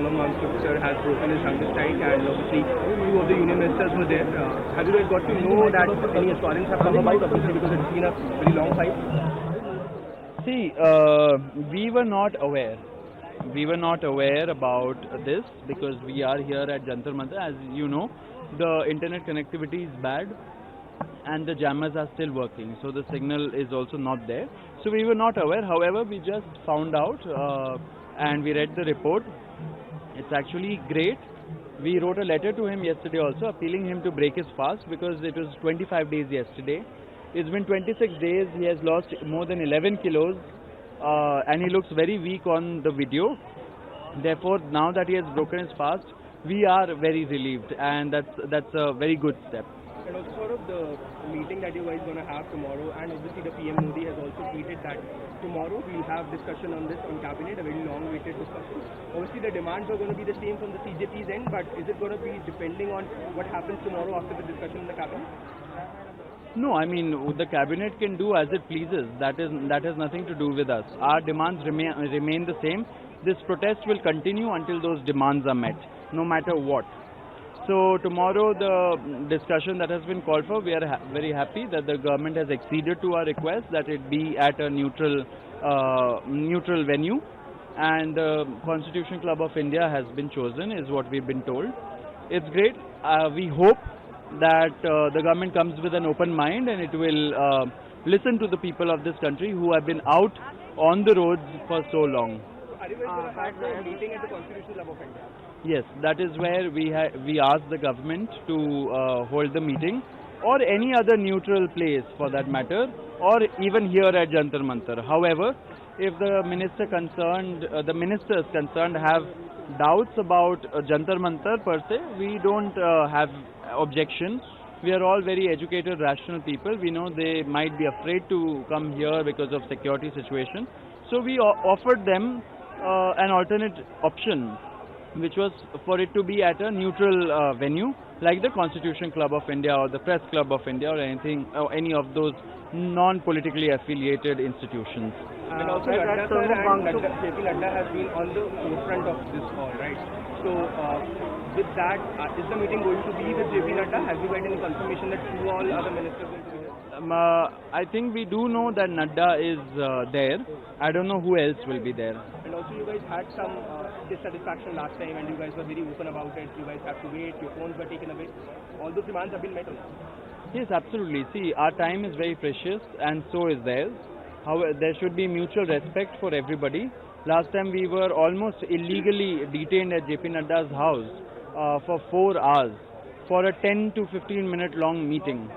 Wangchuk sir has broken his hunger strike, and obviously two of the union ministers were there. Have you guys got to know that any assurance have come about, obviously because it's been a very long fight? See, we were not aware. We were not aware about this because we are here at Jantar-Mantar. As you know, the internet connectivity is bad and the jammers are still working, so the signal is also not there. So we were not aware. However, we just found out and we read the report. It's actually great. We wrote a letter to him yesterday also, appealing him to break his fast because it was 25 days yesterday. It's been 26 days. He has lost more than 11 kilos and he looks very weak on the video. Therefore, now that he has broken his fast, we are very relieved, and that's a very good step. And also sort of the meeting that you guys are going to have tomorrow, and obviously the PM Modi has also tweeted that tomorrow we'll have discussion on this on cabinet, a very long awaited discussion. Obviously the demands are going to be the same from the CJP's end, but is it going to be depending on what happens tomorrow after the discussion in the cabinet? No, I mean the cabinet can do as it pleases. That has nothing to do with us. Our demands remain the same. This protest will continue until those demands are met, no matter what. So tomorrow the discussion that has been called for, we are very happy that the government has acceded to our request that it be at a neutral venue, and the Constitution Club of India has been chosen, is what we've been told. It's great. We hope that the government comes with an open mind and it will listen to the people of this country who have been out on the roads for so long. Are you guys going to have a meeting at the Constitution Club of India? Yes, that is where we asked the government to hold the meeting, or any other neutral place for that matter, or even here at Jantar-Mantar. However, if the ministers concerned have doubts about Jantar-Mantar per se, we don't have objection. We are all very educated, rational people. We know they might be afraid to come here because of security situation. So we offered them an alternate option, which was for it to be at a neutral venue like the Constitution Club of India or the Press Club of India or anything, or any of those non-politically affiliated institutions. And also Jantar and JP Nadda has been on the forefront of this all, right? So with that, is the meeting going to be with JP Nadda? Have you got any confirmation that two all other ministers will be there? I think we do know that Nadda is there. I don't know who else will be there. And also you guys had some dissatisfaction last time and you guys were very open about it. You guys have to wait, your phones were taken away. All those demands have been met or not? Yes, absolutely. See, our time is very precious and so is theirs. However, there should be mutual respect for everybody. Last time we were almost illegally detained at JP Nadda's house for 4 hours for a 10 to 15 minute long meeting.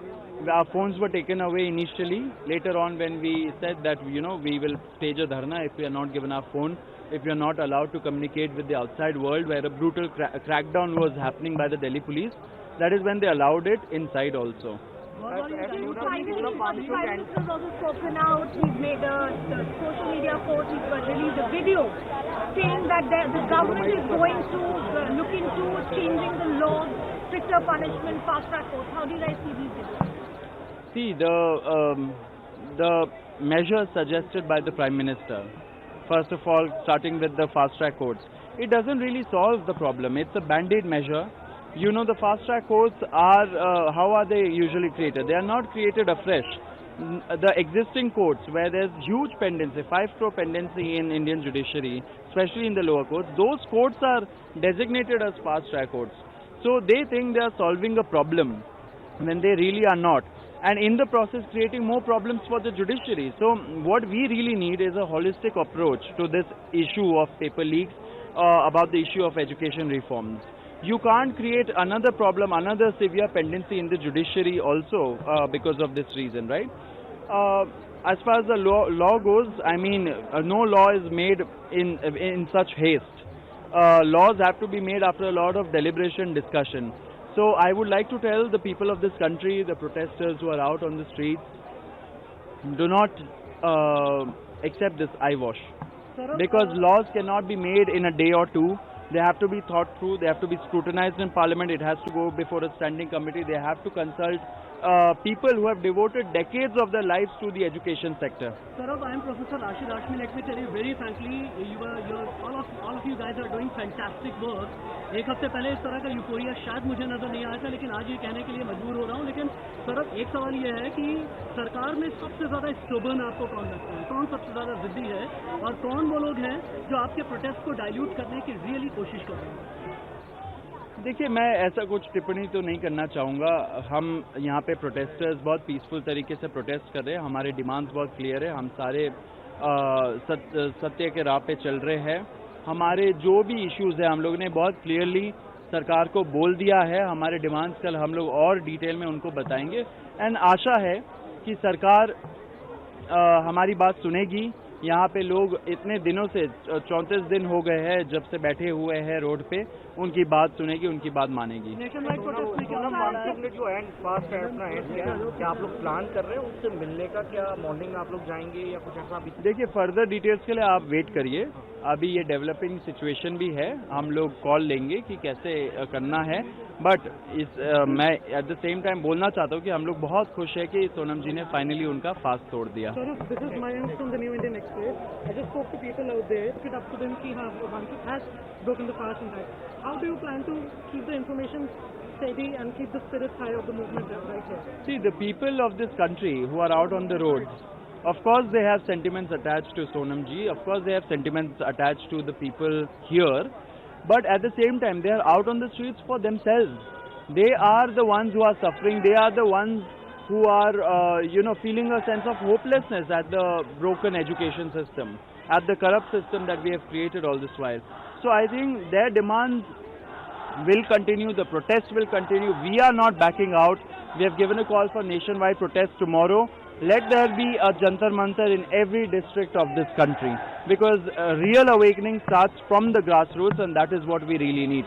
Our phones were taken away initially. Later on, when we said that we will stage a dharna if we are not given our phone, if we are not allowed to communicate with the outside world, where a brutal crackdown was happening by the Delhi police, that is when they allowed it inside also. Finally, the Prime Minister has also spoken out. He's made a social media post. He's released a video saying that the government is going to look into changing the laws, stricter punishment, fast-track courts. How do you guys see these videos? See, the measures suggested by the Prime Minister, first of all, starting with the fast-track courts, it doesn't really solve the problem. It's a band-aid measure. You know, the fast-track courts are, how are they usually created? They are not created afresh. The existing courts, where there's huge pendency, 5 crore pendency in Indian judiciary, especially in the lower courts, those courts are designated as fast-track courts. So they think they are solving a problem when they really are not. And in the process creating more problems for the judiciary. So what we really need is a holistic approach to this issue of paper leaks, about the issue of education reforms. You can't create another problem, another severe pendency in the judiciary also because of this reason, right? As far as the law goes, I mean, no law is made in such haste. Laws have to be made after a lot of deliberation, discussion. So I would like to tell the people of this country, the protesters who are out on the streets, do not accept this eyewash. Because laws cannot be made in a day or two. They have to be thought through, they have to be scrutinized in Parliament, it has to go before a standing committee, they have to consult people who have devoted decades of their lives to the education sector. Saurabh, I am Professor Rashid Ashmi. Let me tell you very frankly, all of you guys are doing fantastic work. एक हफ्ते पहले इस तरह का euphoria शायद मुझे नजर नहीं आया था, लेकिन आज ये कहने के लिए मजबूर हो रहा हूँ. लेकिन सौरभ, एक सवाल ये है कि सरकार में सबसे ज्यादा स्टोबर्न आपको कौन लगता है? कौन सबसे ज्यादा जिद्दी है और कौन वो लोग हैं जो आपके प्रोटेस्ट को डाइल्यूट करने की रियली कोशिश कर रहे हैं? देखिए, मैं ऐसा कुछ टिप्पणी तो नहीं करना चाहूँगा. हम यहाँ पे प्रोटेस्टर्स बहुत पीसफुल तरीके से प्रोटेस्ट कर रहे हैं. हमारे डिमांड्स बहुत क्लियर है. हम सारे सत्य के राह पे चल रहे हैं. हमारे जो भी इश्यूज है हम लोगों ने बहुत क्लियरली सरकार को बोल दिया है. हमारे डिमांड्स कल हम लोग और डिटेल में उनको बताएंगे एंड आशा है कि सरकार हमारी बात सुनेगी. यहाँ पे लोग इतने दिनों से 34 दिन हो गए हैं जब से बैठे हुए हैं रोड पे. उनकी बात सुनेगी, उनकी बात मानेगी. वांगचुक ने जो एंड फास्ट अपना एंड किया, क्या आप लोग प्लान कर रहे हैं उससे मिलने का? क्या मॉर्निंग में आप लोग जाएंगे या कुछ ऐसा? देखिए, फर्दर डिटेल्स के लिए आप वेट करिए. अभी ये डेवलपिंग सिचुएशन भी है. हम लोग कॉल लेंगे कि कैसे करना है. बट मैं एट द सेम टाइम बोलना चाहता हूँ कि हम लोग बहुत खुश है कि सोनम जी ने फाइनली उनका फास्ट तोड़ दिया. This is my end from the New Indian Express. I just spoke to people out there. It up to them कि हाँ, Wangchuk has broken the fast in that. How do you plan to keep the information steady and keep the spirits high of the movement right here? See, the people of this country who are out on the roads, of course they have sentiments attached to Sonam ji. Of course they have sentiments attached to the people here. But at the same time, they are out on the streets for themselves. They are the ones who are suffering. They are the ones who are, feeling a sense of hopelessness at the broken education system, at the corrupt system that we have created all this while. So I think their demands will continue. The protests will continue. We are not backing out. We have given a call for nationwide protest tomorrow. Let there be a Jantar-Mantar in every district of this country, because real awakening starts from the grassroots, and that is what we really need.